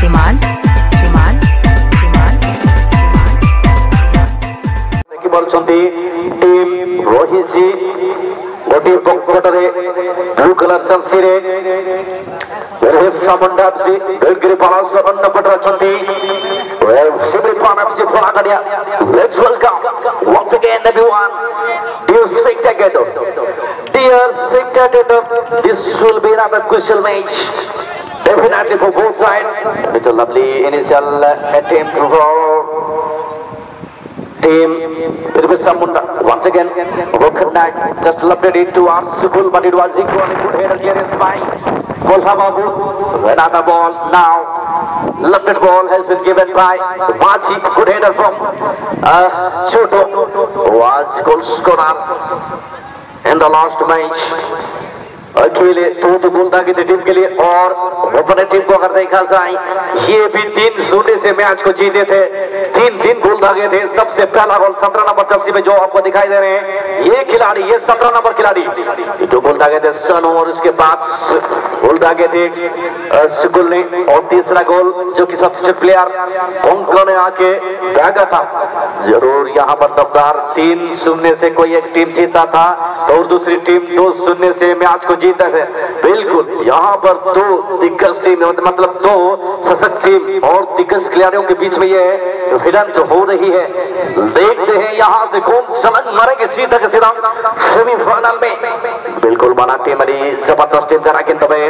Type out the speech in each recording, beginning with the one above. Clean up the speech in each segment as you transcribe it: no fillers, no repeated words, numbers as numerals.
श्रीमान श्रीमान श्रीमान देखि बोलछंती टीम रोहिसी गोटी पॉकेटरे ब्लू कलर जर्सी रे रोहित सामुंडापसी बेलगिरी पालास अन्न पटरछंती शिवली पानापसी फलाकडिया let's welcome once again everyone dear spectator this will be another crucial match definitely for both sides. It's a lovely initial attempt for team Samunda. Once again, Rokandak just lifted it towards Sukul, but it was equally good header clearance by Kolhababu. Another ball now. Lifted ball has been given by Machi. Good header from Choto. Was goal scorer in the last match. अकेले तो बोलता कि team के लिए और अपने team को अगर देखा जाए ये भी 3-0 से मैच को जीते थे 3 गोल दागे थे। सबसे पहला गोल 17 नंबर जर्सी में जो आपको दिखाई दे रहे हैं ये खिलाड़ी ये 17 नंबर खिलाड़ी जो गोल दागे थे सन और उसके बाद गोल दागे थे सुकुल ने और तीसरा गोल जो कि सब्स्टिट्यूट प्लेयर उनको ने आके दागा था। जरूर यहाँ पर दबदार 3-0 से कोई एक टीम जीता था तो और दूसरी टीम 2-0 से मैच को जीता है। बिल्कुल यहाँ पर दो दिग्गज टीम मतलब दो सशक्त टीम और दिग्गज खिलाड़ियों के बीच में ये भिड़ंत हो रही है। देखते हैं यहाँ से कौन छलांग मारेंगे सीधा के सीधा सेमीफाइनल में। बिल्कुल बना टीम जबरदस्त टीम का लेकिन तबे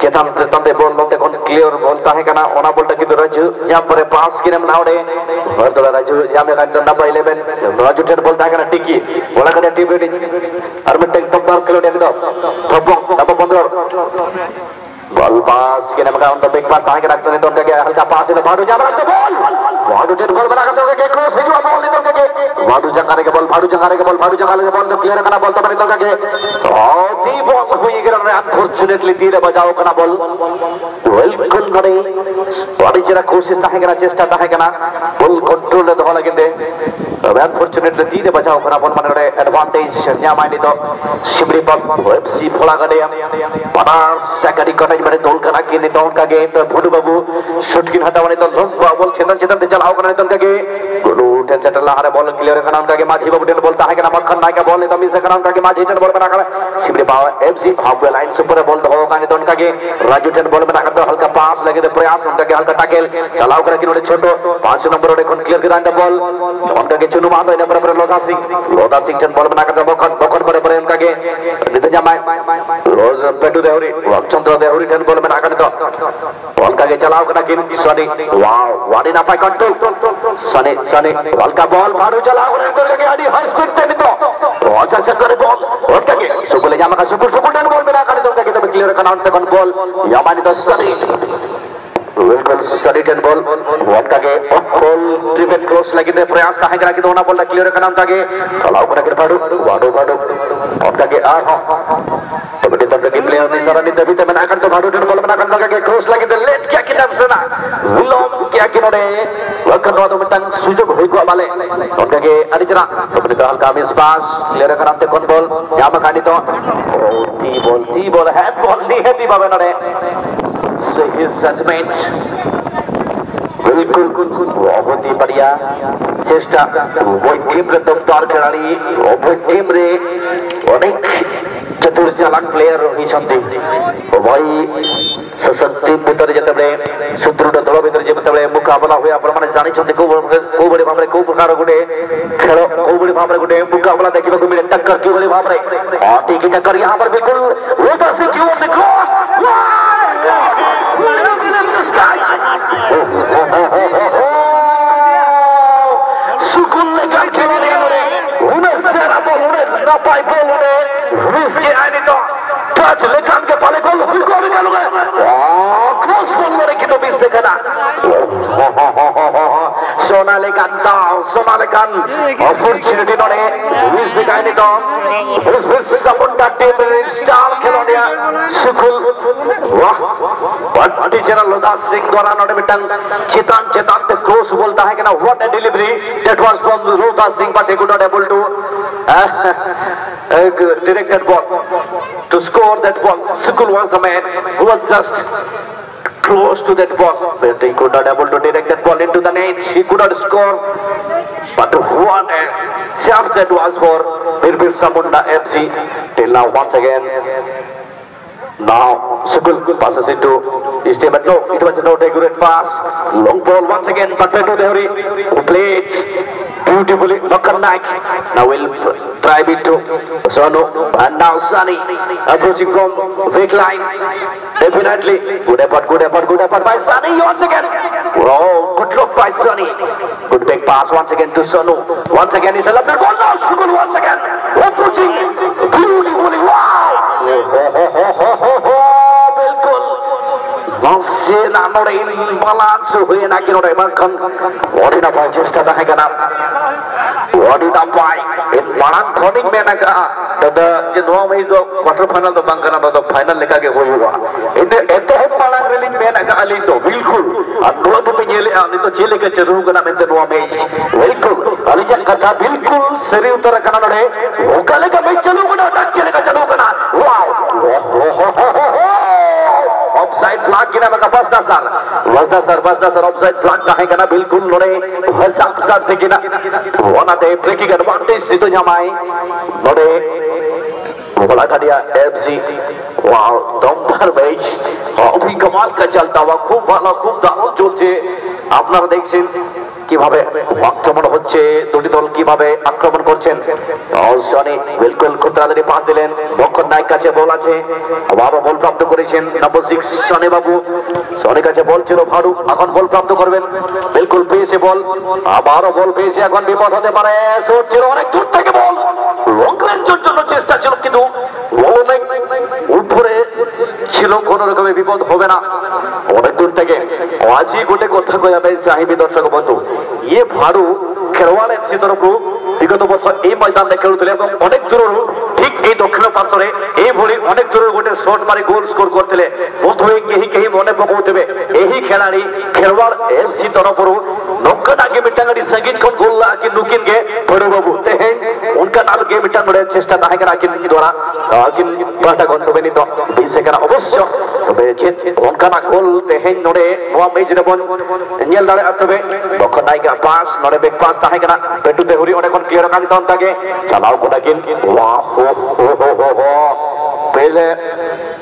चेतन तंदे बोल लोग देखो क्लियर बोलता है क्या ओना बोलता कि राजू यहाँ पर पास की नाम नावड़े और तो राजू यहाँ में कंटन नंबर 11 राजू टेन बोलता है क्या टिकी बोला क्या टीम रेडी अरमिटेंग तंबार किलो डेंगो थप्पो नंबर 15 बॉल पास के नाम का उन तो बिग पास ताकि रखते हैं तो उनका क्या हल्का पास है भाड़ू जा रहा है बॉल भाड़ू टेन बॉल बना करते हैं क्रॉस है जो बॉल नहीं तो क्या भाड़ू जंगारे के बॉल भाड़ू जंगारे के बॉल तो क्लियर करना बॉल तो बने तो क्या और दी बॉल हुई गिरन रे अनफॉर्चुनेटली तीर बजाओ करना बॉल वेलकम करे बड़ी जरा कोशिश ताहेगा चेष्टा ताहेगा बॉल कंट्रोल ले तो लगे अनफॉर्चुनेटली तीर बजाओ करना बॉल माने एडवांटेज या माइनी तो शिमरी बॉल एफसी फोला गडे बड़ा सेकंड कटाई बड़े दोल करा के नहीं तो उनका गेम तो भोडू बाबू शॉट की हटावने तो बॉल छेदन छेदन चलाओ करने तो उनका गेम गुरु टेंशन ला रहा बॉल क्लियर करना उनका के माझी बाबू टेन बोलता है कि मक्खन नाय का बॉल नहीं तो मिस करना उनका के माझी टेन बॉल बना कर shimmery power FC half line से ऊपर बॉल होगा नहीं तो उनका के राजू टेन बॉल बना कर हल्का पास लगे तो प्रयास उनका के हल्का टैकल चलाओ कर कि छोटो 5 नंबर ओडे कोन क्लियर करा द बॉल उनका के चुनु मातो इन पर लोधा सिंह टेन बॉल बना कर बखन पर उनका के नित जमाए रोज पेटू देवरी चंद्र देवरी टेन बॉल बना कर तो उनका के चलाओ कर कि सनी वाओ वाडी ना पाई कंट्रोल सनी हल्का बॉल भाड़ू चलाओ कर के आडी हाई स्पीड टेन तो अच्छा चक्कर बॉल उनका के सुकुल जामा का सुकुल टेन बॉल बना कर तो उनका के तो क्लियर करना उनका बॉल या मानी तो सनी बिल्कुल सनी टेन बॉल उनका के बॉल ड्रिवन क्रॉस लगी दे प्रयास था है कि दोना बॉल क्लियर करना उनका के चलाओ कर के भाड़ू उनका के आ तो बेटे तब के प्लेयर ने सारा नहीं तभी तो बना कर तो भाड़ू टेन बॉल बना कर उनका के क्रॉस लगी दे लेट क्या कि दर्शना विलोम क्या कि नोडे वकन वादो मिटंग सुजोग होई को वाले उनका के अरिजरा तो बेटे हल्का मिस पास क्लियर करना ते कोन बॉल जामा कानी तो ती बॉल है बॉल नहीं है ती बाबे नोडे So his judgment बिल्कुल बहुत ही बढ़िया चेष्टा वो टीम रे दमदार खिलाड़ी वो टीम रे अनेक चतुर चालाक प्लेयर रही छथि भाई सशक्त टीम भीतर जते बळे सुदृढ़ दल भीतर जते बळे मुकाबला होया पर माने जानि छथि को बड़ी भाबरे को प्रकार गुडे खेल को बड़ी भाबरे गुडे मुकाबला देखिबा को मिले टक्कर की बड़ी भाबरे और टीकी टक्कर यहां पर बिल्कुल रोटा से क्यों द क्रॉस सुकुल ने क्या खेला उन्हें सेरा बॉल उन्हें ना पाई बॉल उन्हें रिस्क के आने तो टच लेकर के पाले गोल हुई गोल निकालोगे क्रॉस बॉल मारे कि तो 20 से करा सोना लेकर Gandal, Somalikan, opportunity on it. Who's the guy to who's with someone that team star Kelonia, Sukul, what teacher Loda Singh Dora not a bitan, Chitan, the close Volta, what a delivery that was from Loda Singh, but they could not able to direct that ball to score that ball. Sukul was the man who was just close to that ball, but he could not able to direct that ball into the net. He could not score. But what a chance that was for Birbir Samunda FC. Till now, once again, now Sukul passes it to Steve, but no, it was not a great pass. Long ball once again, but Petu Deori who played beautifully. Naik now will drive it to Sonu, and now Sunny approaching from weak line. Definitely good effort by Sunny once again. Oh, good look by Sunny. Good big pass once again to Sonu. Once again it's a lovely ball now. Sukul once again approaching beautifully. Wow! बिल्कुल नौसे नानोरे इन balance हुए ना कि नोरे मरकन वॉडी ना पाए चेष्टा था है क्या ना वॉडी ना पाए इन बालांस खोनिंग में ना क्या तो जिन्हों में जो क्वार्टर फाइनल तो बंकना तो फाइनल लेकर के हुई हुआ इन्हें ऐसे ही बालांस रेलिंग में ना क्या अली तो बिल्कुल अनुवाद में ये ले आने तो चेले के चरुग ना में तो नुआ में बिल्कुल अली जब कथा बिल्कुल शरीर उतर करना नोरे वो कले का में चलूगा ना चेले का चलूगा ना वाव ऑफसाइड फ्लैग गिना मका बसदा सर ऑफसाइड फ्लैग का है क्या ना बिल्कुल नोरे हल्साप साथ थे गिना वन आते ब्रेकिंग एडवांटेज दी तो जमाए नोरे बोला था दिया एफसी वाव दमदार मैच अभी कमाल का चलता हुआ खूब ভালো खूब দারুণ চলছে আপনারা দেখছেন কিভাবে আক্রমণ হচ্ছে দুটি দল কিভাবে আক্রমণ করছেন সনি বিলকুল খুব তাড়াতাড়ি পাস দিলেন দক্ষণ নায়ক কাছে বল আছে আবারও বল প্রাপ্ত করেছেন নম্বর 6 সনি বাবু সনি কাছে বল ছিল ফারুক এখন বল প্রাপ্ত করবেন বিলকুল পেয়েছে বল আবারও বল পেয়েছে এখন বিপদ হতে পারে শট ছিল অনেক দূর থেকে বল লং রেঞ্জের জন্য চেষ্টা ছিল কিন্তু অনেক উপরে ছিল কোন রকমের বিপদ হবে না অনেক দূর থেকে আজই গোটে কথা কইবে চাহিবি দর্শক বন্ধু ये भाड़ू खेलवाड़ एफसी तरफ विगत वर्ष এই ময়দানে খেলুଥିଲେ এবং অনেক দূরରୁ ঠিক এই দক্ষিণ পার্শ্বরে এই ভଳି অনেক দূরରୁ ଗୋଟେ শট মারি গোল স্কোর করଥିଲେ ବୋଧହୁଏ କେହି ମନେ ପକାଉଥିବେ ଏହି ଖେଳାଳି ଖେଲवाड़ एफसी तरफରୁ नौकन आगे मिटांगड़ी संगीत कौन गोल ला कि नुकिन के बड़े बाबू ते हैं उनका नाम के मिटांग बड़े चेष्टा ना है करा कि द्वारा कि पाटा कौन तो बेनी तो 20 सेकंड अवश्य तो बेचे उनका ना गोल ते हैं नोरे नोआ मैच रे बोन ᱧᱮᱞ ᱫᱟᱲᱮ ᱟᱛᱚᱵᱮ ᱫᱚᱠᱷᱚᱱ ᱱᱟᱭᱜᱟ पास नोरे बेक पास ता है करा पेटू ते हुरी ओने कोन क्लियर कान तन तागे चलाओ कोना किन वाह हो पहले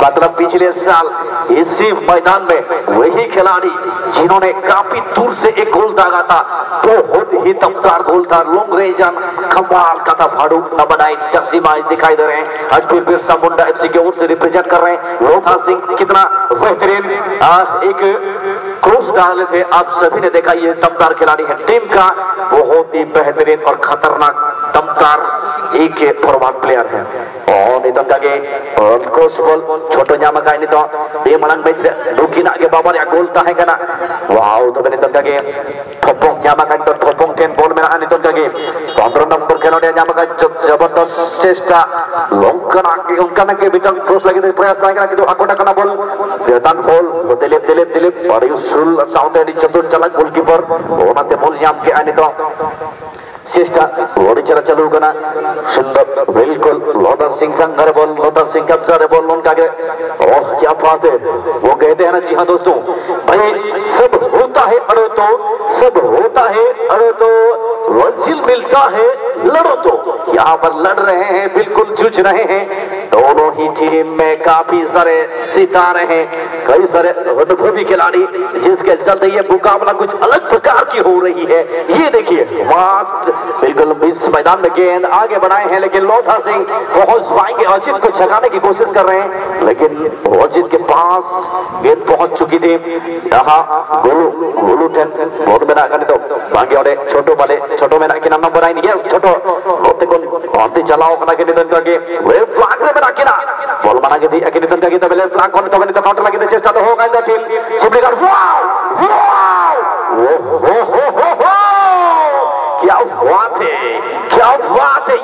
मतलब पिछले साल इसी मैदान में वही खिलाड़ी जिन्होंने काफी दूर से एक गोल दागा था बहुत ही दमदार गोल था लॉन्ग रेंज कमाल का था भाड़ू नंबर 9 जर्सी में दिखाई दे रहे हैं आज फिर बिरसा मुंडा एफसी की ओर से रिप्रेजेंट कर रहे हैं लोथा सिंह कितना बेहतरीन एक क्रॉस डाले थे आप सभी ने देखा ये दमदार खिलाड़ी है टीम का बहुत ही बेहतरीन और खतरनाक दमदार एक फॉरवर्ड प्लेयर है और नितन के कोस बॉल छोटो ᱧᱟᱢ ᱟᱠᱟᱭ ᱱᱤᱛᱚᱜ ᱫᱮ ᱢᱟᱲᱟᱝ ᱢᱮᱪ ᱨᱮ ᱱᱩᱠᱤᱱᱟᱜ ᱜᱮ ᱵᱟᱵᱟᱨᱭᱟ ᱜᱳᱞ ᱛᱟᱦᱮᱸ ᱠᱟᱱᱟ ᱣᱟᱣ ᱛᱚᱵᱮ ᱱᱤᱛᱚᱜ ᱜᱮ ᱴᱷᱚᱯᱚᱝ ᱧᱟᱢ ᱟᱠᱟᱭ ᱱᱤᱛᱚᱜ ᱴᱷᱚᱯᱚᱝ ᱴᱷᱮᱱ ᱵᱚᱞ ᱢᱮᱱᱟᱜᱼᱟ ᱱᱤᱛᱚᱜ ᱜᱮ 15 नंबर खेलोड़िया ᱧᱟᱢ ᱟᱠᱟᱭ जबरदस्त चेष्टा उनका के भीतर क्रॉस लगे थे प्रयास था कि आकोटा करना बॉल वेतन बॉल दिलीप और यूसुल साउथ एडी चतुर चलक गोलकीपर ओनाते बॉल ᱧᱟᱢ के आने तो चेष्टा ओडी चला चालू करना सुंदर बिल्कुल लोधा सिंह संगर बॉल लोधा सिंह कब्जा रे बॉल लोन का के ओह क्या बात है वो कहते हैं ना जी हाँ दोस्तों भाई सब होता है अरे तो वंजिल मिलता है लड़ो तो यहाँ पर लड़ रहे हैं बिल्कुल जूझ रहे हैं दोनों ही टीम में काफी सारे सितारे हैं कई सारे अनुभवी खिलाड़ी जिसके चलते ये मुकाबला कुछ अलग प्रकार की हो रही है ये देखिए बिल्कुल इस मैदान में गेंद आगे बढ़ाए हैं लेकिन लोथा सिंह पहुंच पाएंगे अजित को छकाने की कोशिश कर रहे हैं लेकिन अजित के पास गेंद पहुंच चुकी थी यहाँ गोलू टेन बहुत मेरा तो भाग्य और छोटो मेरा कि नाम नंबर 9 यस छोटो होते कौन होते चलाओ बना के निधन करके वे फ्लैग में बना के ना बॉल बना के दी कि निधन करके तब ले फ्लैग कौन तब निधन काउंटर लगे चेष्टा तो होगा इंदर टीम सुप्रीकार वाओ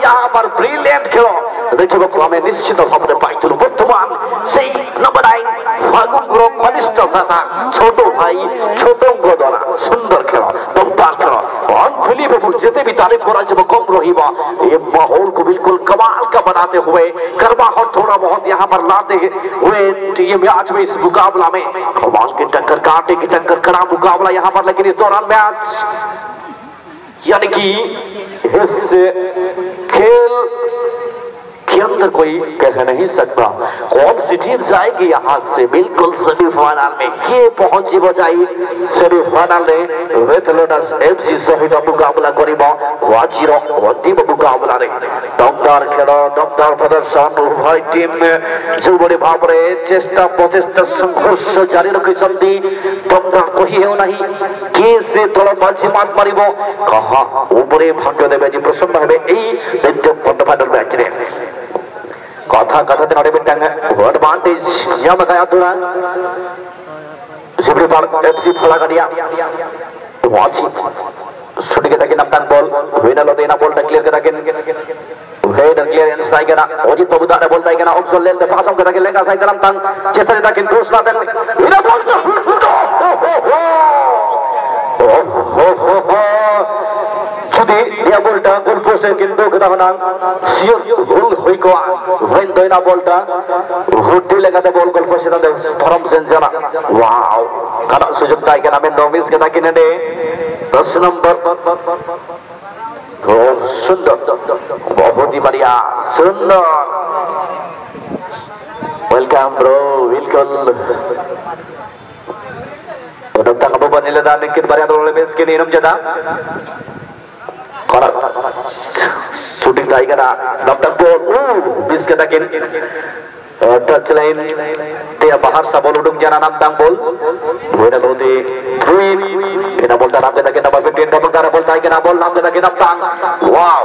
यहाँ पर ब्रिलियंट खेल देखा आम निश्चित भाव में पाई बर्तमान से नंबर 9 फागुन कनिष्ठ दादा छोट भाई छोटों द्वारा सुंदर खेल दमदार खेल अनबिलीवेबल जिते भी तारीफ करा कम रहा ये माहौल को बिल्कुल कमाल का बनाते हुए गर्माहट थोड़ा बहुत यहाँ पर लाते हुए ये मैच में इस मुकाबला में कमाल की टक्कर कांटे की टक्कर कड़ा मुकाबला यहाँ पर लेकिन इस दौरान मैच यानी कि इस खेल के अंदर कोई कह नहीं सकता कौन सी टीम जाएगी यहाँ से बिल्कुल सेमीफाइनल में के पहुंची बजाई सेमीफाइनल में रेड लोटस एफसी सहित मुकाबला करिबा वाजिर अंतिम मुकाबला रे दमदार खेल दमदार प्रदर्शन उभय टीम जो बड़ी भाव में चेष्टा प्रचेष्टा संघर्ष जारी रखिसंती दमदार कही हेउ नहीं के से दल बाजी मात मारिबो कहा ऊपरे भाग्य देबे जी प्रसन्न हेबे एई क्वार्टर मैच रे कथा कथा ते नडे बिटांग एडवांटेज यम गया तुरा जिब्री पाल एफसी फला गडिया वाची शूटिंग के तकिन अपना बॉल वेना लो देना बॉल क्लियर के तकिन वेना क्लियरेंस ताई केना अजित बाबू दाने बॉल ताई केना ऑप्शन लेल ते पास के तकिन लेगा साइड करम तंग चेष्टा तकिन क्रॉस लातेन वेना ball Jadi dia bolda gol post kintu kita menang siur gol hoiko when doina bolda hudi legate bol gol post itu from senjana wow kada sujud tai kana men domis kita kini de 10 number oh sundar बहुत ही बढ़िया सुंदर welcome bro welcome udah tak apa nilai dan dikit banyak oleh base kini enam jeda shooting tiger doctor ball बीस के तकिन touch line ते बाहर सा ball उडुम जाना नाम तंग बॉल वेना लोदे थ्री केना बॉल नाम के तकिन नंबर 15 डबल बॉल टाइगर ना बॉल नाम के तकिन तंग वाओ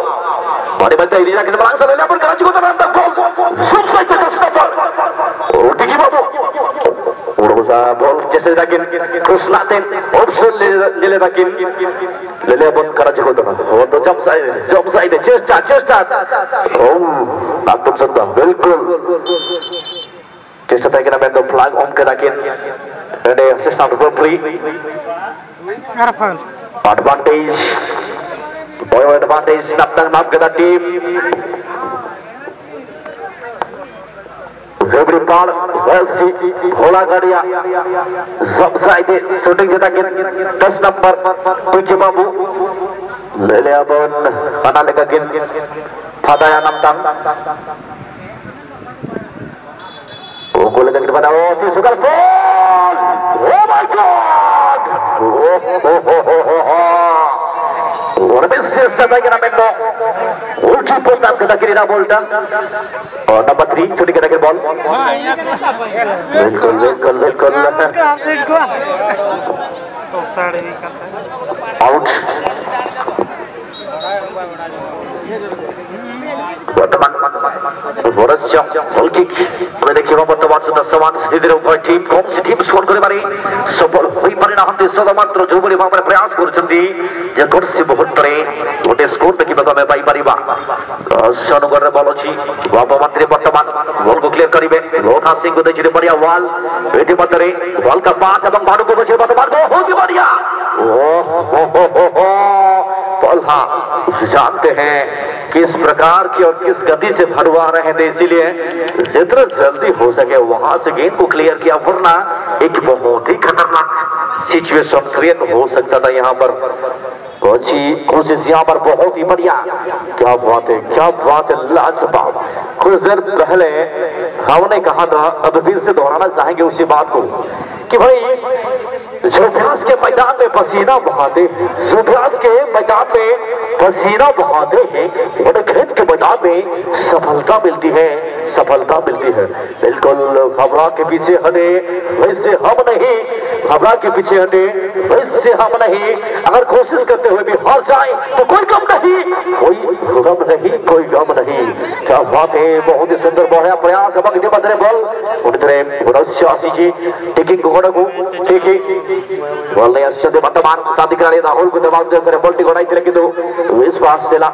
बड़े बड़े इलिया के बांग से ले पर कराची को नाम तंग बॉल सब साइड पे स्टॉपर और टिकी बाबू उड़ोसा बॉल जैसे तकिन कृष्णातेन ऑप्शन ले तकिन ले बॉल कराची को वो तो जंप साइड चेष्टा ओह नाम सत्ता बिल्कुल चेष्टा तकिन मैं तो फ्लैग ऑन के तकिन and assistant referee advantage boy advantage नाम के टीम रेफरी पाल एफसी होला गाड़िया सब साइड शूटिंग जता के 10 नंबर तुझे बाबू ले ले अब खाना लेकर गिन फादाया नाम तंग वो गोल लेकर बना वो तीसरा गोल ओ माय गॉड और बेसिस था कि ना मैं उल्टी पोता के तक गिरा बोलता और नंबर 3 छुट्टी के तक बॉल बिल्कुल ऑफसाइड को ऑफसाइड ही करता है आउट वर्तमान बोरस्या गोल किक আমরা দেখি বর্তমান সুন্দর সমান স্থিতির উভয় টিম কম সে টিম স্কোর করে পারে সফল হই পারে না হতে শুধুমাত্র যুবলী ভাবে প্রয়াস করছেন যে কর্সি মুহূর্তে গোটে স্কোর দেখিবা তবে পাই পারিবা সনগরে বল ଅଛି বাবুমাত্রে বর্তমান গোল को क्लियर करिवे लोथा सिंह को देखिए बढ़िया वॉल एटी मध्य बॉल का पास एवं भानु को बचे वर्तमान बहुत ही बढ़िया बॉल हाँ जानते हैं किस प्रकार की और किस गति से भरवा रहे थे इसीलिए जितना जल्दी हो सके वहां से गेंद को क्लियर किया वरना एक बहुत ही खतरनाक सिचुएशन क्रिएट हो सकता था यहाँ पर अच्छी कोशिश यहाँ पर बहुत ही बढ़िया क्या बात है लाजवाब कुछ देर पहले हमने कहा था अब फिर से दोहराना चाहेंगे उसी बात को कि भाई जो अभ्यास के मैदान में पसीना बहाते हैं और खेत के मैदान में सफलता मिलती है बिल्कुल घबरा के पीछे हटे वैसे हम नहीं घबरा के पीछे हटे वैसे हम नहीं अगर कोशिश करते हुए भी हार जाए तो कोई गम नहीं क्या बात है बहुत ही सुंदर बढ़िया प्रयास बॉल उड़े टेकिंग को बोलने अच्छे वर्तमान साधिकारी राहुल को दबाव जैसे बोल्टी को नहीं किंतु विश्वास दिला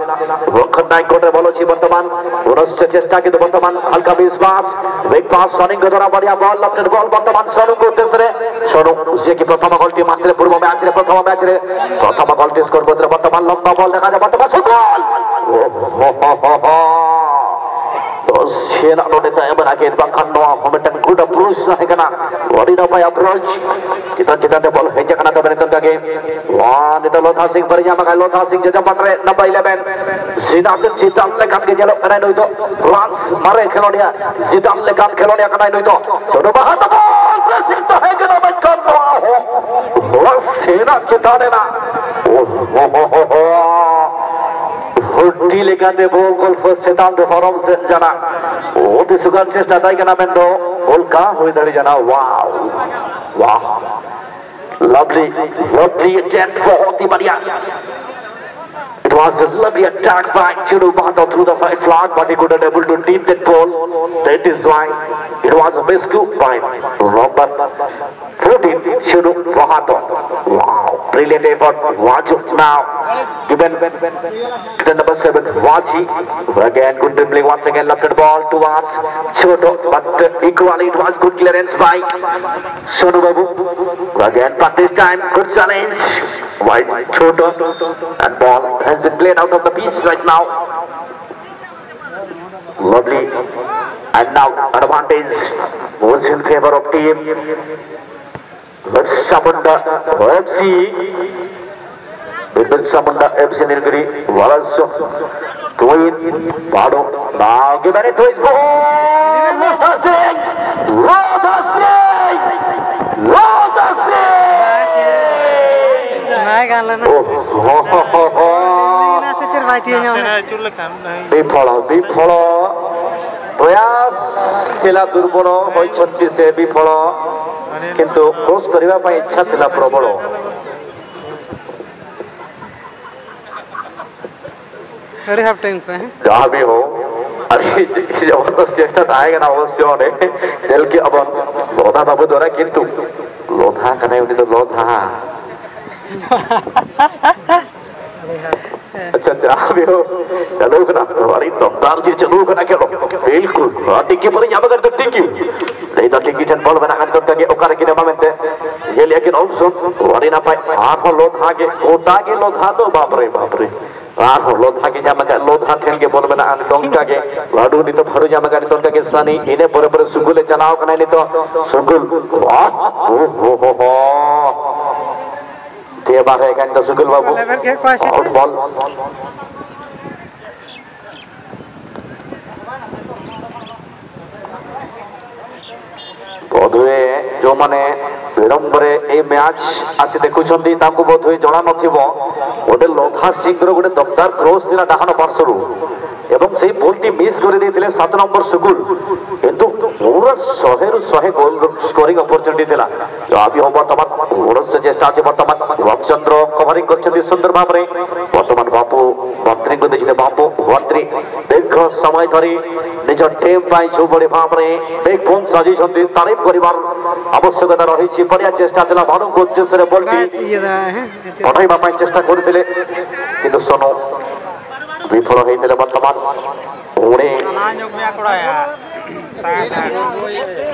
रोखन नाइक को बोलो ची वर्तमान उन्होंने चेष्टा किंतु वर्तमान हल्का विश्वास वेग पास सोनिंग को द्वारा बढ़िया बॉल लफ्टेड बॉल वर्तमान सोनू को उद्देश्य सोनू उसे की प्रथम गोल टीम मात्र पूर्व मैच रे प्रथम गोल टी स्कोर बोलते वर्तमान लंबा बॉल देखा जाए वर्तमान सुगोल तो सेना नोटे ताया बना के bahkan no momentum good approach lah kena wadi dapat approach kita bol heja kena tabar itu kage wah itu Lotha Singh berinya makai Lotha Singh jaja patre number 11 Zidane lekan ke jalur kena itu runs mare khelo dia Zidane lekan khelo dia kena itu jodoh bahat bol pressing to hai kena bahkan wah सेना चिता देना Hurti lekate bol gol setan de forum se jana odi sugan chesta dai kana bendo gol ka hoy dari jana wow lovely attempt bahut hi badhiya it was a lovely attack by Churu Bahato through the side flag but he couldn't able to deep that ball that is why it was a rescue by Robert 14 Churu Bahato wow brilliant effort watch now given to number 7 Waji again good dribbling once again left ball towards Choto but equally it was good clearance by Sonu Babu again but this time good challenge by Choto and ball has been played out of the pitch right now lovely and now advantage moves in favor of team let's summon the FC Bibin Samunda FC Nilgiri Walasyo Twin Pado now given it to his goal Lotha Singh विफल प्रयास थिला दुर्बल होइछंती से विफल किंतु cross करिबा पई इच्छा थिला प्रबल अरे हाफ टाइम पे जहाँ भी हो अरे जबरदस्त चेष्टा आएगा ना अवश्य होने दिल के अब लोधा बाबू द्वारा किंतु लोधा का नहीं उन्हें तो लोधा अच्छा जहाँ भी हो चलो ना हमारी दमदार जी चलो ना क्यों बिल्कुल टिक्की पर यहाँ पर तो टिक्की नहीं तो टिक्की चंद बॉल बना कर के ओकर के नाम में ये लेकिन ऑप्शन हमारी ना पाए आठ लोधा के ओटा के लोधा तो बाप रे लोधा के जामा का लोधा थेन के बोल बना टोंका के लाडू नी तो भरू जामा का टोंका के सनी इने पर सुगुले चलाओ कना नी तो सुगुल वाह हो ते बार है का सुगुल बाबू आउट बॉल बोधुए जो माने विलंबरे ए मैच आसी देखुछंती ताको बोधुए जणा नथिबो गोटे लोधा सिंह रो गोटे दमदार क्रॉस दिला डाहान पार्श्वरु एवं से बॉलटी मिस कर देथिले 7 नंबर सुगुल किंतु पूरा 100 रु 100 गोल स्कोरिंग अपॉर्चुनिटी थिला जो अभी हो वर्तमान ओरस से चेष्टा আছে वर्तमान रामचंद्र कवरिंग करछथि सुंदर भाबरे वर्तमान बापू मंत्री को देखिले बापू मंत्री दीर्घ समय धरी निज टीम पाई जो बड़े भाबरे एक फोन साजी छथि तारीफ करिवार आवश्यकता रही छी बढ़िया चेष्टा थिला भानु को उद्देश्य रे बॉलटी पठाइबा पाई चेष्टा करथिले किंतु सोनो विफल होइतले वर्तमान ओरे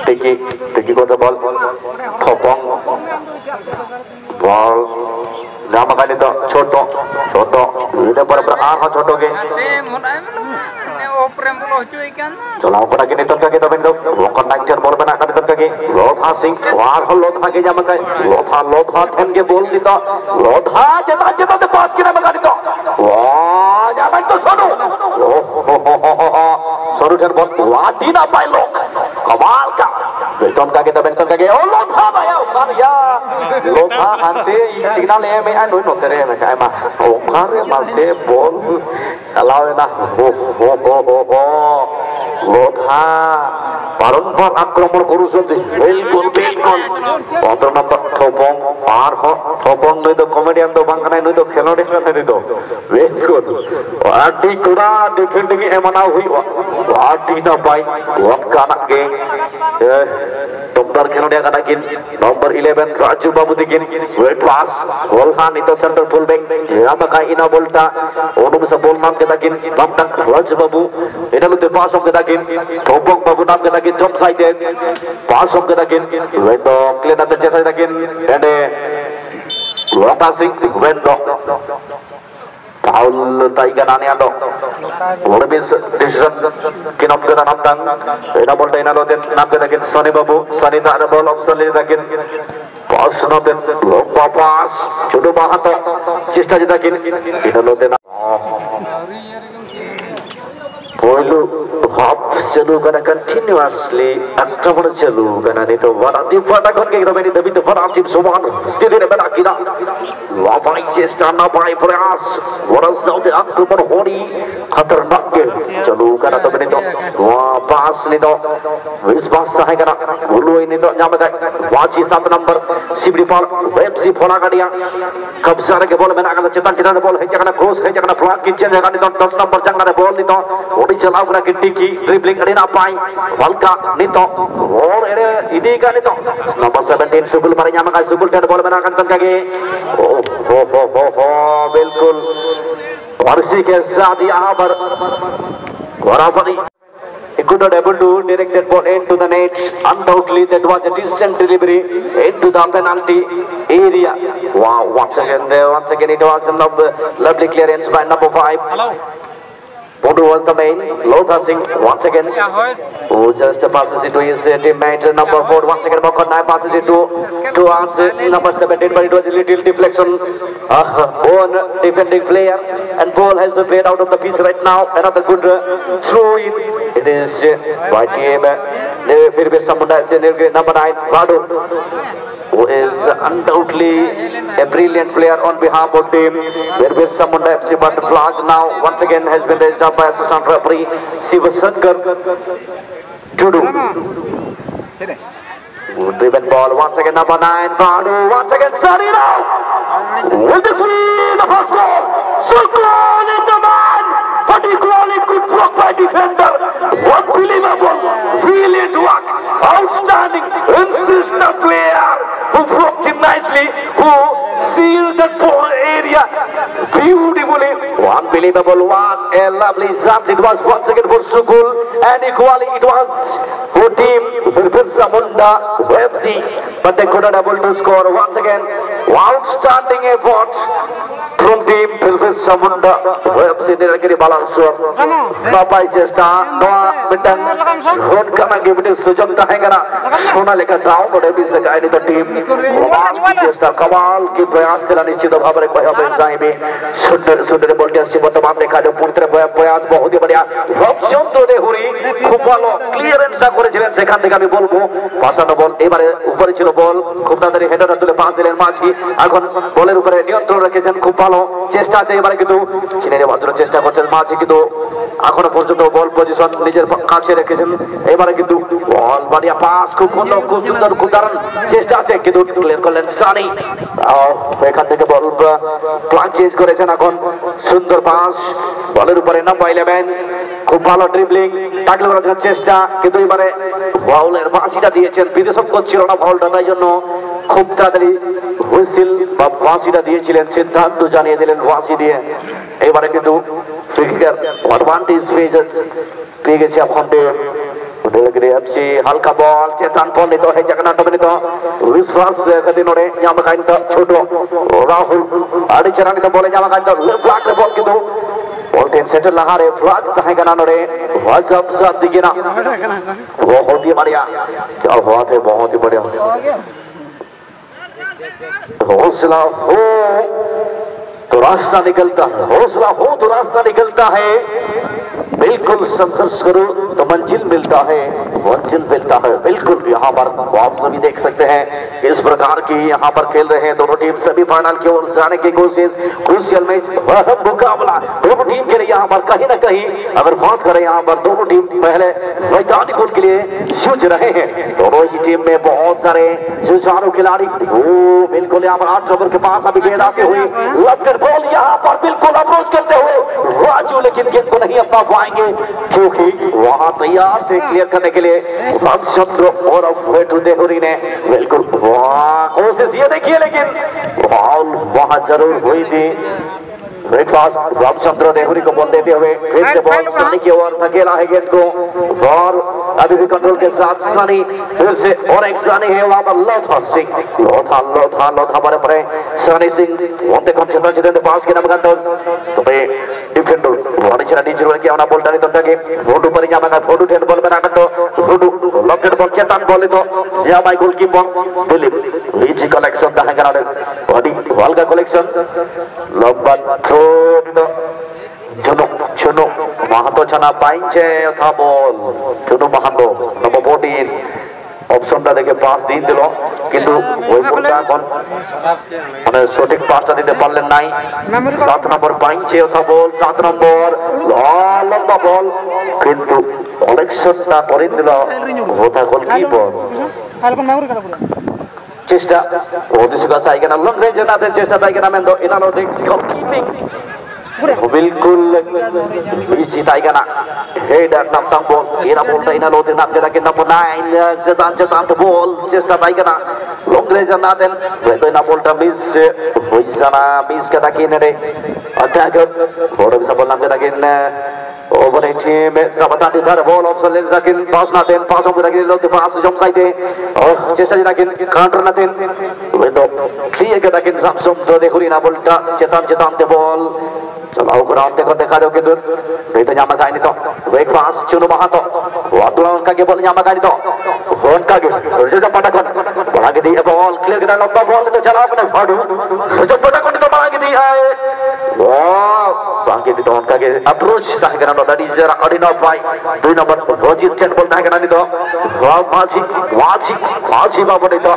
टिकी को बॉल थपंग बॉल रामकाली तो छोटो इधर पर आहा छोटो के चलाओ पड़ा के नितल के तो बिंदु वोकन नाइटर बॉल बना कर नितल के लोधा सिंह वार हो लोधा के जाम के लोधा थेन के बॉल दी तो लोधा जेता ते पास के ना मगा दी तो वाह जाम तो सोनू सोनू थेन बॉल वाटी ना पाए लोग कमाल का बेटन का के ओ लोधा भाया उखार या लोधा आंते सिग्नल ए में आनो नो तेरे में काय मा उखार मा से बॉल अलाव ना हो लोधा बारंबार आक्रमण करूछंती बिल्कुल 15 नंबर थोपंग पार हो थोपंग नहीं तो कॉमेडियन तो बांगना नहीं तो खेलोड़ी नहीं तो बिल्कुल आटी कुड़ा डिफेंडिंग एमना हुई आटी ना पाई वक्का ना के Nomor खेलोड़िया का नाकिन nomor 11 Raju Babu दिकिन weight pass Volhan itu center fullback apakah ina bolta onu bisa bol nam kita kin nampak Raja Babu ina lu pass om kita kin Topong Babu nam kita kin jump side pass om kita kin wendo clean up jasa kita kin and long passing wendo Paul Taiga nani ando boleh bisa decision kinop kita nampak ina bolta ina lo den nam kita kin Sani Babu Sani tak ada ball option kita kin pass noten lomba pass jodoh bahan to cista kita kin ina lo den Polu hop celu karena continuously akraman celu karena itu warati pada kon ke kita ini tapi itu warati semua studi ini benar kita labai cesta nabai प्रयास waras daud akraman hori खतरनाक के celu karena itu ini wah pas ini to विश्वास है karena bulu ini to nyampe waji 7 number sibri ball websi bola kadia kabsar ke bola benar kan cetan kita bola है jangan cross है jangan flag kitchen jangan itu 10 number jangan bola itu चलाओ करा kitty की dribbling अड़ी ना पाई वल्का नितो और array इदी का नितो नंबर 17 सुबुल पर यहाँ मका सुबुल टेन बॉल बना कर तंका के हो बिल्कुल और इसी के साथ यहाँ पर वरापनी He could not able to direct that ball into the net. Undoubtedly, that was a decent delivery into the penalty area. Wow! Once again, it was a lovely clearance by number 5. Hello. Bodu was the main, low passing once again. Who just passes it to his teammate number 4. Once again, Mokon passes it to number 17, but it was a little deflection on defending player, and ball has been played out of the piece right now. Another good throw in. It is by team. Number 9, Vadu, who is undoubtedly a brilliant player on behalf of team. There is someone FC, but the flag now once again has been raised up by assistant referee Sivasankar Judu. Driven ball once again, number 9, Vadu, once again, Sarino! With the three, the first goal! Sukun is the man! But equally good block by defender. Unbelievable! Brilliant work! Outstanding! Insistent player! Who blocked him nicely, who sealed that ball area beautifully. Unbelievable one, a lovely chance. It was once again for Sukul, and equally it was for team Samunda FC, but they could not able to score once again. Outstanding effort from team Samunda FC. Nilagiri Balansur. Bapai Chesta, Noah Mitan, Ron Kana give it to Sujam Tahangana, Sona Leka down, but every second in the team. Chesta Kamal, keep प्रयास तेरा निश्चित भाव में कोई अपेक्षा नहीं भी सुंदर बोलते हैं सिर्फ तमाम ने खाने पूरे प्रयास बहुत ही बढ़िया ऑप्शन तो दे हुई खूब भालो क्लियरेंस दा करे ছিলেন সেখান থেকে আমি বলবো পাসানো বল এবারে উপরে ছিল বল খুব তাড়াতাড়ি হেডার তুলে পাস দিলেন মাঝি এখন বলের উপরে নিয়ন্ত্রণ রেখেছেন খুব ভালো চেষ্টা আছে এবারে কিন্তু চিনের মাত্র চেষ্টা করছেন মাঝি কিন্তু এখনো পর্যন্ত বল পজিশন নিজের কাছে রেখেছেন এবারে কিন্তু বল बढ़िया পাস খুব সুন্দর খুব দারুণ চেষ্টা আছে কিন্তু ক্লিয়ার করলেন সানি এখান থেকে বল প্লাগ চেঞ্জ করেছেন এখন সুন্দর পাস বলের উপরে নাম্বার 11 খুব ভালো ড্রিবলিং ট্যাকল করার চেষ্টা কিন্তু এবারে ফাউলের বাঁশিটা দিয়েছেন বিদেশক করছিল না ফাউলটা তাই জন্য খুব তাড়াতাড়ি হুইসেল বা বাঁশিটা দিয়েছিলেন সিদ্ধান্ত জানিয়ে দিলেন বাঁশি দিয়ে এবারে কিন্তু ফ্রি কিকার অ্যাডভান্টেজ পেয়ে গেছে এখন Nilagiri FC halka ball cetan ball itu hanya kena temen itu Wiswas ketinore nyamakan itu Chodo Rahul ada cerang itu boleh nyamakan itu flag ball gitu ball ten settle lahare flag tahe kena nore wajab saat digina बहुत ही बढ़िया क्या बात है बहुत ही बढ़िया हौसला हो तो रास्ता निकलता है हौसला हो तो रास्ता निकलता है बिल्कुल संघर्ष करो तो मंजिल मिलता है बिल्कुल यहाँ पर आप सभी देख सकते हैं इस प्रकार की यहाँ पर खेल रहे हैं दोनों टीम सभी फाइनल की ओर जाने की कोशिश क्रूशियल मैच मुकाबला दोनों टीम के लिए यहाँ पर कहीं ना कहीं अगर बात करें यहाँ पर दोनों टीम पहले वैज्ञानिक गोल के लिए जूझ रहे हैं दोनों ही टीम में बहुत सारे जुझारू खिलाड़ी बिल्कुल यहाँ पर 8 ओवर के पास अभी गेंद आती हुई लपकर बॉल यहाँ पर बिल्कुल अप्रोच करते हुए राजू लेकिन गेंद को नहीं अपना पाएंगे क्योंकि वहां तैयार थे क्लियर करने के लिए रामचंद्र और वेटू देहुरी ने बिल्कुल कोशिश ये देखिए लेकिन बॉल वहां जरूर हुई थी। रामचंद्र देहुरी को बॉल देते हुए फिर से बॉल सनी की ओर धकेला है गेंद को और अभी भी कंट्रोल के साथ सनी फिर से और एक सनी है वहां पर लोथा पर पड़े सनी सिंह वोंटे कंट्रोल जितने पास के नाम कंट्रोल तो भाई डिफेंडर वाणी चला नीचे वाले क्या होना बॉल डाली तो टके फोटो पर यहाँ मगा फोटो टेन बॉल बना कर तो फोटो लॉकेट बॉल चेतान बॉल तो यहाँ माय गोलकीपर दिलीप लीची collection dah kena body walga collection lompat Chunu Mahato Chana Painche Thabol Chunu Mahato nomor 14 অপশনটা দেখে পাস দিয়ে দিল কিন্তু ওই বলটা এখন মানে সঠিক পাসটা দিতে পারলেন নাই 7 নম্বর পাইছে বল 7 নম্বর লম্বা বল কিন্তু কালেকশনটা করে দিল ওটা গোলকিপার চেষ্টা ওদিকে সাইকেল লং রেঞ্জ না চেষ্টা সাইকেল মেন্দ ইনালো দেখ কিপিং बिल्कुल इसी टाइगर ना हेडर नंबर बॉल ये ना बोलता इना लोटे ना जरा के नंबर 9 जतान बॉल चेस्टा टाइगर ना लॉन्ग रेंज ना देन तो इना बोलता मिस होइसाना मिस का ताकि ने अटैकर बड़ा bisa bola के ताकि ओवर टीम कबता दिधर बॉल ऑप्शन ले ताकि पास ना देन पास हो ताकि लोटे पास जम साइडे और चेस्टा ताकि काउंटर ना देन तो क्लियर के ताकि सक्षम तो देखो इना बोलता चेतान बॉल चलो ग्राउंड देखा दो किधर नहीं तो जामा गाइनी तो वेक पास चुनु महातो वातुलान का के बॉल जामा गाइनी तो होन का के जो पटकन बड़ा के दी बॉल क्लियर कर लंबा बॉल तो चला अपने फाड़ू जो पटकन तो बड़ा के दी है वाह बाकी दी तो उनका के अप्रोच ता करना तो दैट इज अडिनो बाय 2 नंबर रोजित चेन बोल ता करना नी तो वाह माजी बाबू नी तो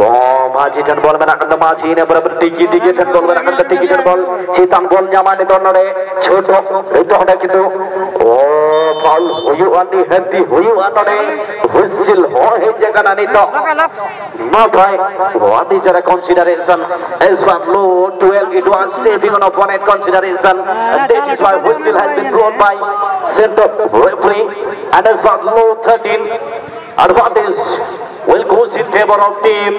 वाह माजी चेन बॉल में ना माजी ने बराबर टिकी चेन बॉल में ना टिकी चेन बॉल चितांग बॉल जामा tonore choto itu ada gitu oh foul huyu andi henti huyu anone whistle ho he jaga nani to not right what is a consideration as for low 12 it was stepping on opponent consideration and that is why whistle has been blown by center referee and as for low 13 advantage will go in favor of team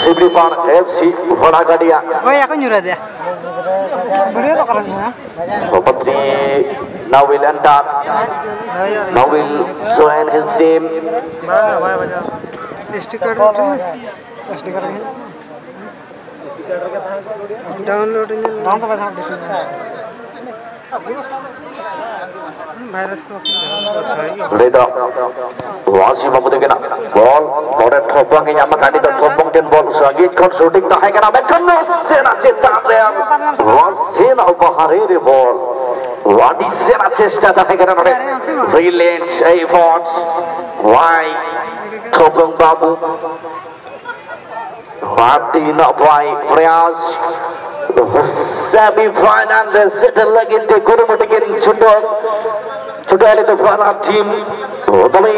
Sibripar FC Vadagadia oh ya kan nyurah dia Beliau tak kalah ya. Patri now will enter. Now will join his team. Sticker download ini. Virus Leda Wasi mampu kena ball Moret thobang yang makani dan thobang dan ball sagit kon shooting tak kena mekan sena cita real Wasina bahari di ball Wadi sena cesta tak kena brilliant efforts why thobang babu Wadi nak buai Prias semi-final settle lagi di kurumutikin Sudah ada fana tim tapi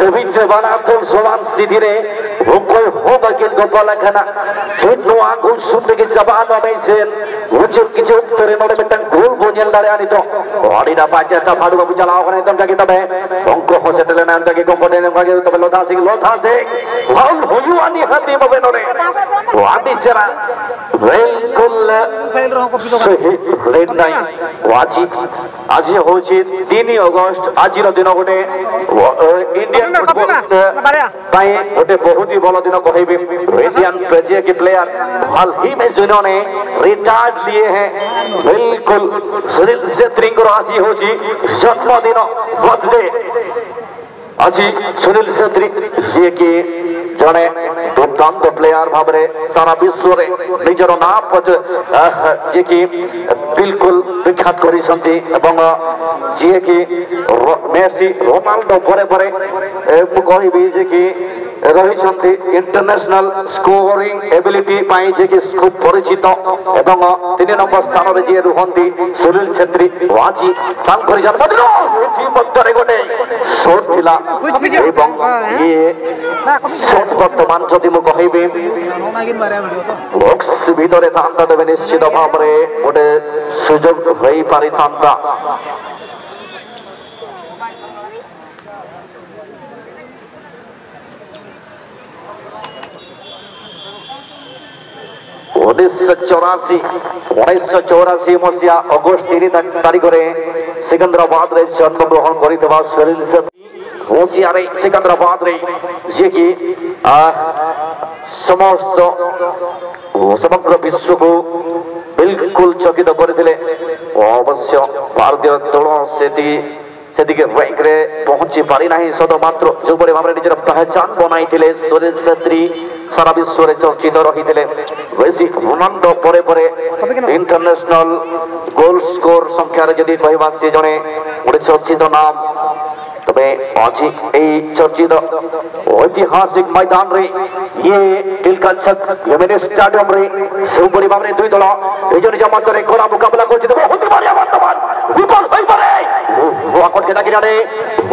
David Sebana Abdul Solan sendiri Hongkong Hongkong Gopala Kana Hitno Angul Sundegi Zabana Maisen Wujud Kijum Terima Mentang Gol Bunyal dari Anito Adina Baca Tapadu Babu Jalau Kana Itu Kita Be Hongkong Settle Nanti Komponen yang Kaki Itu Lotasi Laul Huyu Ani Hati Babenore Wadi Sera Velkul Red Nine Wajib Aji Hojit 3 अगस्त आज दिन गोटे Indian football गोटे बहुत ही भल दिन कहबी Indian प्रेजिया के player हाल ही में जिन्होंने रिटायर्ड लिए हैं बिल्कुल सुनील छेत्री को आज हो जन्मदिन बर्थडे आज सुनील छेत्री ये कि जड़े दुर्दांत प्लेयर भाव सारा विश्व रे निजर नाम जे कि बिल्कुल विख्यात करी जी कि मेसी रोनाल्डो परे परे कहबी जे कि रही इंटरनेशनल स्कोरिंग एबिलिटी पाई जे कि खूब परिचित एवं 3 नंबर स्थान रे जे रुहंती सुनील छेत्री वाची तांकर जन्मदिन टीम मध्य गोटे शॉट थिला एवं ये शॉट वर्तमान जदि मु କହିବି ବକ୍ସ ଭିତରେ ଥାନ୍ତା ତେବେ ନିଶ୍ଚିତ ଭାବରେ ଗୋଟେ ସୁଯୋଗ ହୋଇପାରିଥାନ୍ତା। ଉଣେଇଶହ ଚଉରାଶୀ ମସିହା ଅଗଷ୍ଟ 3 ତାରିଖରେ ସିକନ୍ଦରାବାଦରେ ଜନ୍ମଗ୍ରହଣ କରିଥିବା ସୁନୀଲ ସେଟ୍ଟୀ ମସିହାରେ ସିକନ୍ଦରାବାଦରେ ଯିଏକି ସମଗ୍ର ବିଶ୍ୱକୁ ବିଲକୁଲ ଚକିତ କରିଥିଲେ। ଅବଶ୍ୟ ଭାରତୀୟ ଦଳ ସେତିକି ର୍ୟାଙ୍କରେ ପହଞ୍ଚି ପାରିନାହିଁ ସତ ମାତ୍ର ଯେଉଁଭଳି ଭାବରେ ନିଜର ପହଚାନ ବନାଇଥିଲେ ସୁନୀଲ ସେଟ୍ଟୀ ସାରା ବିଶ୍ୱରେ ଚର୍ଚ୍ଚିତ ରହିଥିଲେ। ବେଶୀ ରୋନାଲ୍ଡୋ ପରେ ପରେ ଇଣ୍ଟରନ୍ୟାସନାଲ ଗୋଲ ସ୍କୋର ସଂଖ୍ୟାରେ ଯଦି କହିବା ସେ ଜଣେ ଗୋଟେ ଚର୍ଚ୍ଚିତ ନାମ। তবে আজি এই চর্চিত ঐতিহাসিক ময়দানরে ইয়ে দিলকাছক এমএনএ স্টেডিয়ামরে সুপরি ভাবে দুই দল নিজ নিজ মধ্যে কড়া মোকাবিলা করছে। বহুত বড় বর্তমান বিপদ হয়ে পড়ে ওয়াকট কে লাগি জানে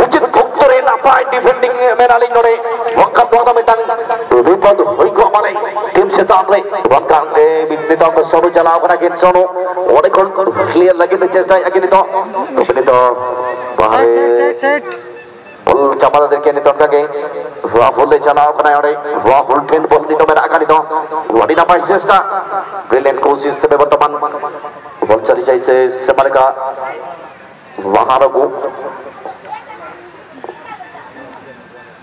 উচিত উত্তরে না পায় ডিফেন্ডিং মেরালিং নরে ওয়াকা বড় মেটান বিপদ হই গো মানে টিম সেতামরে ওয়াকা বিকৃত সরু চালাও করা গেন সনো অনেক ক্লিয়ার লাগিতে চেষ্টা এগিয়ে তো set bol chamada derke ni tontage Rahul chalao kana ore Rahul ten bol ni to mera akani to wadi na pai chesta brilliant कोशिश तबे वर्तमान bol chali jaise semane ka waharagu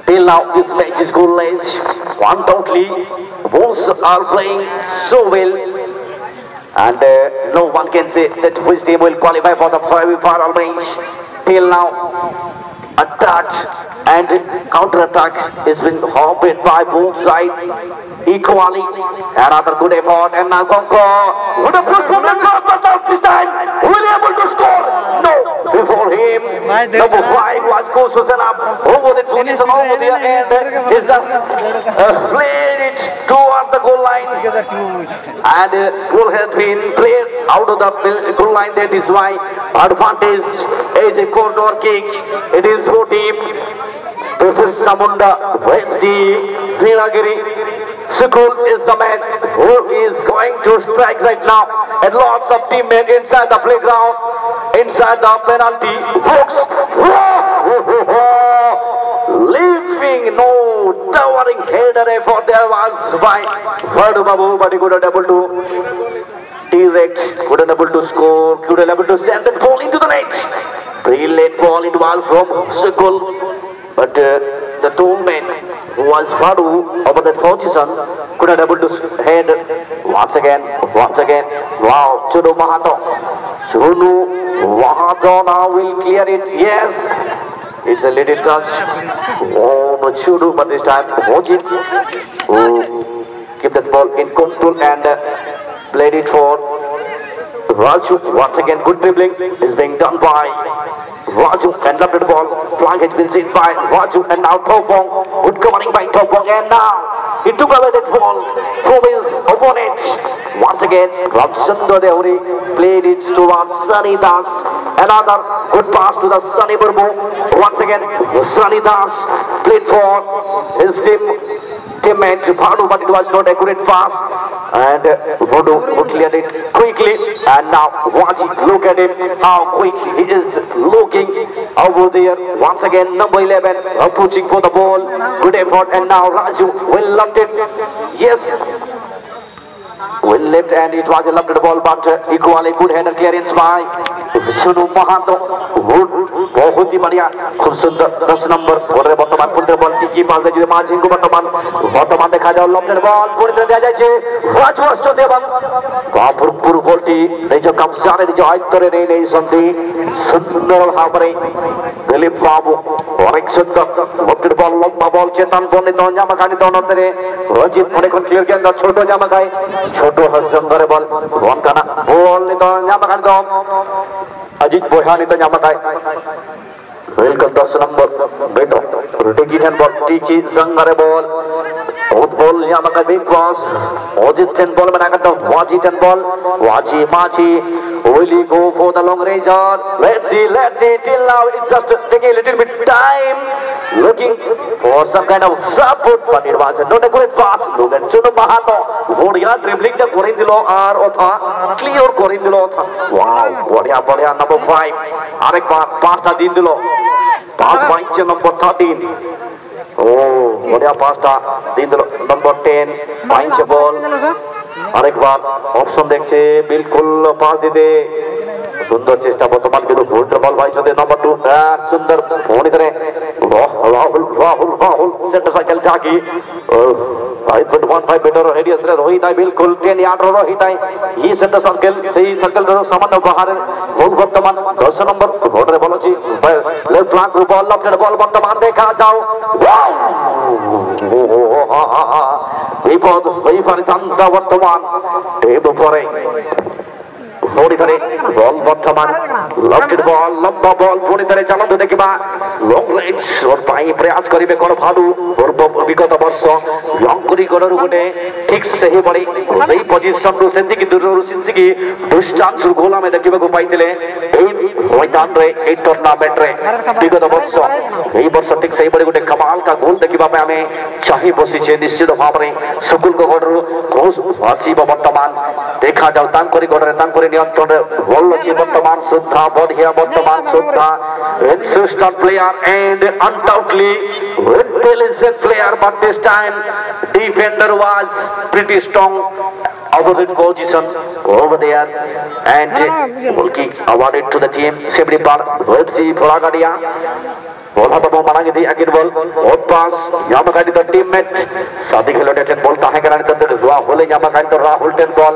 till now this match is goalless one totally both are playing so well and no one can say that which team will qualify for the final match till now. Attack and counter-attack is being hopped by both sides equally. Another good effort and now Gonko with a full this time will be able to score. No, before him number 5 was Kosusan up over the position over there and is just played it towards the goal line and goal has been played out of the goal line. That is why advantage is a corner kick. It is for team Samunda FC Nilagiri. Sukul is the man who is going to strike right now and lots of teammates inside the playground, inside the penalty box. Leaving no towering header effort there was by Vardu Babu, but he could have able to direct, couldn't able to score, couldn't able to send the ball into the net. Brilliant ball it was from Sukul, but the two men who was Vardu over that position couldn't able to head once again. Wow, Chunu Mahato now will clear it. Yes, it's a little touch on Chunu, but this time Mojit who keep that ball in control and played it for Raju. Once again, good dribbling is being done by Raju and left the ball. Flank has been seen by Raju and now Topong. Good covering by Topong and now he took away that ball from his opponent. Once again, Ramchandra Deori played it towards Sunny Das. Another good pass to the Sunny Burbu. Once again, Sunny Das played for his teammate Bhadu, but it was not accurate pass. And Vodu cleared it quickly. And now Waji, look at him, how quick he is looking over there. Once again, number 11 approaching for the ball. Good effort. And now Raju will left it. Yes. Will left and it was a left ball, but equally good header clearance by Chunu Mahato. बहुत ही बढ़िया खूब सुंदर 10 number और वर्तमान football ball टिकी पास দিয়ে মাঝিং কো বর্তমান দেখা যায় লম্বের বল পরিতে দেয়া যাচ্ছে রাজু অষ্টতে এবং পুরো বলটি নিজ কবজারে নিজ আয়ত্তরে নেই সন্ধি সুন্দর ভাবে দিলীপ বাবু অনেক সুন্দর ফুটবল বল লম্বা বল চেতন বর্ণিত জামাখানি দনতরে রজিত অনেকক্ষণ ক্লিয়ার কেন্দ্র ছোট জামাখাই ছোট সুন্দর বল ওয়ানকানা বল নিত জামাখানি দম अजित बोहानी तो जामताय वेलकम 10 नंबर बेटो टिकी टेन बॉल टिकी संगरे बॉल बहुत बॉल जामा का big cross Ajit ten ball बना करता वाजी टेन बॉल वाजी माची will he go for the long range or let's see till now it's just taking a little bit time looking for some kind of support but it was not a great pass look Mahato बढ़िया dribbling টা করে দিল আর ওটা clear করে দিল ওটা wow बढ़िया बढ़िया नंबर 5 আরেকবার পাঁচটা দিন দিল পাঁচ পাইছে নম্বর 13 ও बढ़िया পাঁচটা দিন দিল নম্বর 10 পাইছে বল আরেকবার অপশন দেখছে বিলকুল পাস দিতে সুন্দর চেষ্টা বর্তমান কিন্তু ভোল্টের বল ভাই সাথে নম্বর 2 সুন্দর ফোন করে রাহুল রাহুল রাহুল সেন্টার সাইকেল জাগি 5.15 मीटर रेडियस रे रोहित है बिल्कुल 10 यार्ड रोहित है ये सेंटर सर्कल सही सर्कल रो सामान्य बाहर गोल वर्तमान 10 नंबर घोड़े बॉल अछि left flank row ball left ball वर्तमान देखा जाओ विपद वैफारी तंत्र वर्तमान टेब परे थोड़ी करे बॉल वर्तमान लेफ्ट बॉल लंबा बॉल पूरी तरह चलते देखिबा लॉन्ग रेंज और पाई प्रयास करिवे कोन भादु पूर्व विगत वर्ष लंकुरी गडरु गुटे ठीक सही बड़ी सही पोजीशन रु सेंति की दूर रु सिंति की दुष्टांश गोल में देखिबा को पाइतिले ए मैदान रे ए टूर्नामेंट रे विगत वर्ष ए वर्ष ठीक सही बड़ी गुटे कमाल का गोल देखिबा पे हमें चाहि बसी छे निश्चित भाव रे सुकुल को गडरु कोस वासी वर्तमान देखा जाओ तांकरी गडरे तांकरी नियंत्रण बॉल की वर्तमान सुधा बढ़िया वर्तमान सुधा insistent player and undoubtedly intelligent player but this time defender was pretty strong opposite position over there and goal kick awarded to the team Sebri Par FC Flagadia bola to manangi di agir ball hot pass yama gadi the teammate sadi khilode ten ball tahe karani tande dua hole yama gadi to Rahul ten ball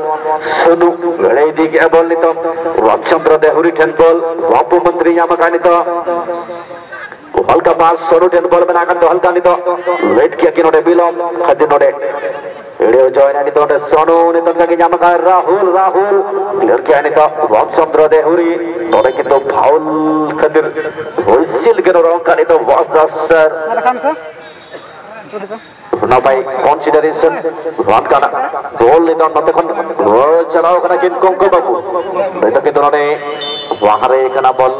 Sunu gade di ke ball nito Ramchandra Dehuri ten ball Bapu Mantri yama gadi to हल्का पास Sonu ten ball में आकर तो हल्का नहीं तो late किया कि नोटे बिलोम खद्दी नोटे video join नहीं तो नोटे सोनू नहीं तो क्या जामा का राहुल राहुल क्लियर किया नहीं तो रामचंद्र देहुरी नोटे कि तो फाउल खद्दी होइसिल के नोटे का नहीं तो वास दस सर ना भाई कंसीडरेशन रन का ना गोल नहीं तो नोटे कौन चलाओ करना किन कौन को बाबू नहीं तो कि तो नोटे वहाँ रे करना बॉल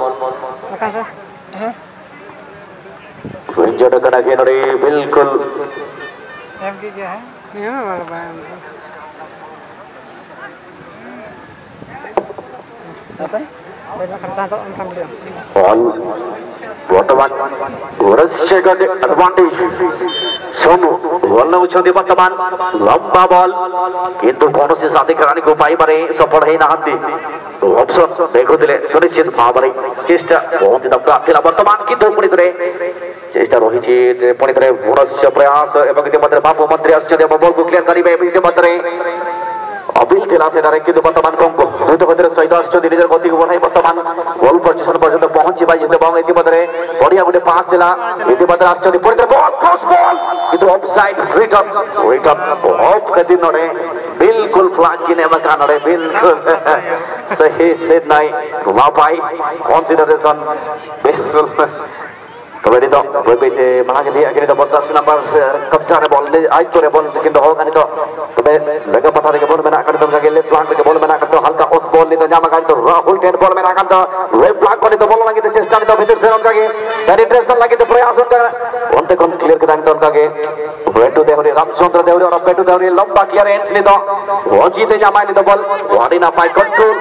इंजर्ड करा के नोरे बिल्कुल एम की क्या है नहीं वाला भाई apa banyak kertas untuk angkat dia ball वर्तमान रस्य का एडवांटेज सोनू बॉल ने उछाल दिया वर्तमान लंबा बॉल किंतु कौन से शादी कराने को पाई बारे सफल है ना हंदी तो ऑप्शन देखो दिले सुनिश्चित भावरे चेष्टा बहुत ही दबका खेला वर्तमान किंतु पुणी तरह चेष्टा रही थी पुणी तरह पुनश्च प्रयास एवं इति मध्य बापू मंत्री आश्चर्य बॉल को क्लियर करिबे इति मध्य अबिल थिला से डायरेक्ट किंतु वर्तमान कंको द्रुत गतिर सहित आश्चर्य निजर गति को बढ़ाई वर्तमान गोल पोजीशन पर्यंत पहुंची बाई जिते बांग इति मध्य बढ़िया गुटे पास दिला इति मध्य आश्चर्य पुणी तरह बॉल क्रॉस बॉल किंतु ऑफसाइड रिटर्न ऑफ कर दिन रे बिल्कुल फ्लैग की ने मकान रे बिल्कुल सही स्थित नहीं घुमा पाई कंसीडरेशन बिल्कुल तो ini to berbeda mana dia akhirnya dapat tas nomor kebesar bol आज तो रे बॉल किंतु होगा नहीं तो तबे लगा पता रे बॉल में ना कर तो के लेफ्ट फ्लैंक के बॉल में ना कर तो हल्का ऑफ बॉल नहीं तो जामा का तो राहुल टेन बॉल में ना कर तो लेफ्ट फ्लैंक को नहीं तो बॉल लगी तो चेष्टा नहीं तो भीतर से उनका के पेनिट्रेशन लगी तो प्रयास उनका उनते कौन क्लियर कर तो उनका के पेटू देवरी रामचंद्र देवरी और पेटू देवरी लंबा क्लियरेंस नहीं तो वो जीते जामा नहीं तो बॉल वाड़ी ना पाए कंट्रोल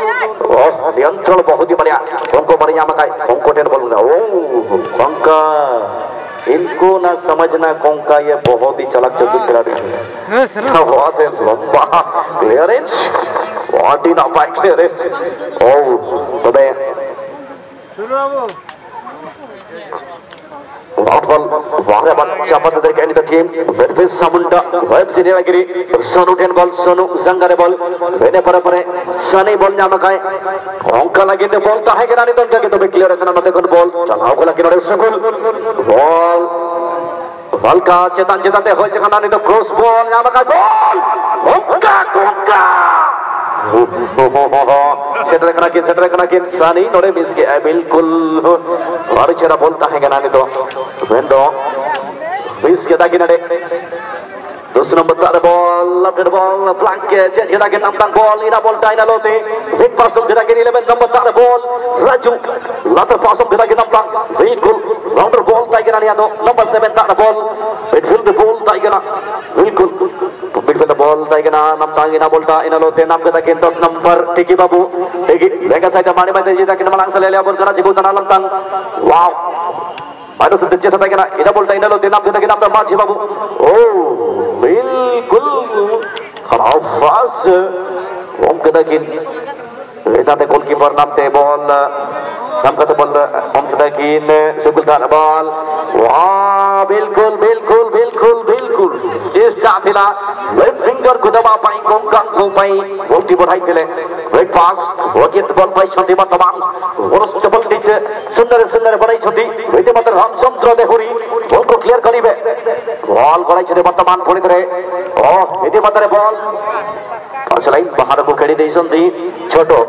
ओह नियंत्रण बहुत ही बढ़िया उनको बढ़िया मकाई उनको टेन बॉल ओ पंका इनको ना समझना कौनका ये बहुत ही चलक चतुर खिलाड़ी है बहुत है लंबा क्लियरेंस वाड़ी ना पाए क्लियरेंस ओ तबे Outball, wahre ball, siapa dari kali itu team, berpes samunda, web sini lagi, Sonu ten ball, Sonu Zangare ball, bene pare, Sani ball nya makai, ongka lagi itu ball, tahe kena itu enggak gitu, clear kena nanti kon ball, jangan aku lagi nore sukul, ball, ball ka cetan teh, hoi jangan itu cross ball nya makai ball, ongka. सेटर कना किन सानी नोरे miss के बिल्कुल और चेहरा बोलता है गना नहीं तो वेंडो मिस के दागी नडे दूसरा नंबर तार बॉल लेफ्ट बॉल फ्लैंक के जेड़ा के नंबर बॉल इना बॉल टाइना लोते बिग पास तो जेड़ा के 11 नंबर तार बॉल राजू लातर पास तो जेड़ा के नंबर बिल्कुल राउंडर बॉल टाइगना नहीं आनो नंबर 7 तार बॉल मिडफील्ड बॉल टाइगना बिल्कुल midfielder ball taigena nam tangina bolta inalo te nam kata kin 10 number Tiki Babu Tiki lega side mane mane jita kin malang salele abon kana jiku tanah lam tang wow minus dicce taigena ina bolta inalo te nam kata kin nam Maji Babu oh bilkul kharaab fast om kata kin eta te goalkeeper nam te ball nam kata ball om kata kin Subultan ball wow bilkul bilkul bilkul bilkul चेष्टा थिला left finger को दबा पाई कोंकण को पाई गोटी बढ़ाई दिले break पास वकित बल पाई छथि वर्तमान ओरस चपल टीचे सुंदर सुंदर बढ़ाई छथि एते मात्र रामचंद्र देहुरी बॉल को क्लियर करिवे बॉल बढ़ाई छथि वर्तमान पुणी करे ओ एते मात्र बॉल पास लाइन बाहर को खेड़ी देइसंती छोटो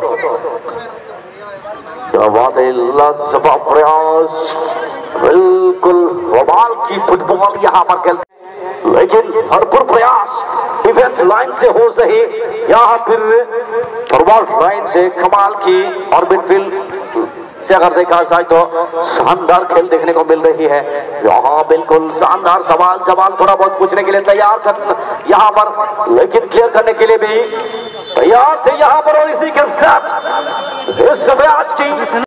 बहुत ही लाजवाब प्रयास बिल्कुल कमाल की फुटबॉल यहां पर खेलते लेकिन भरपूर प्रयास डिफेंस लाइन से हो सही यहाँ फिर फॉरवर्ड लाइन से कमाल की और मिडफील्ड से अगर देखा जाए तो शानदार खेल देखने को मिल रही है यहाँ बिल्कुल शानदार सवाल जवाब थोड़ा बहुत पूछने के लिए तैयार कर यहाँ पर लेकिन क्लियर करने के लिए भी तैयार थे यहाँ पर और इसी के साथ इस मैच की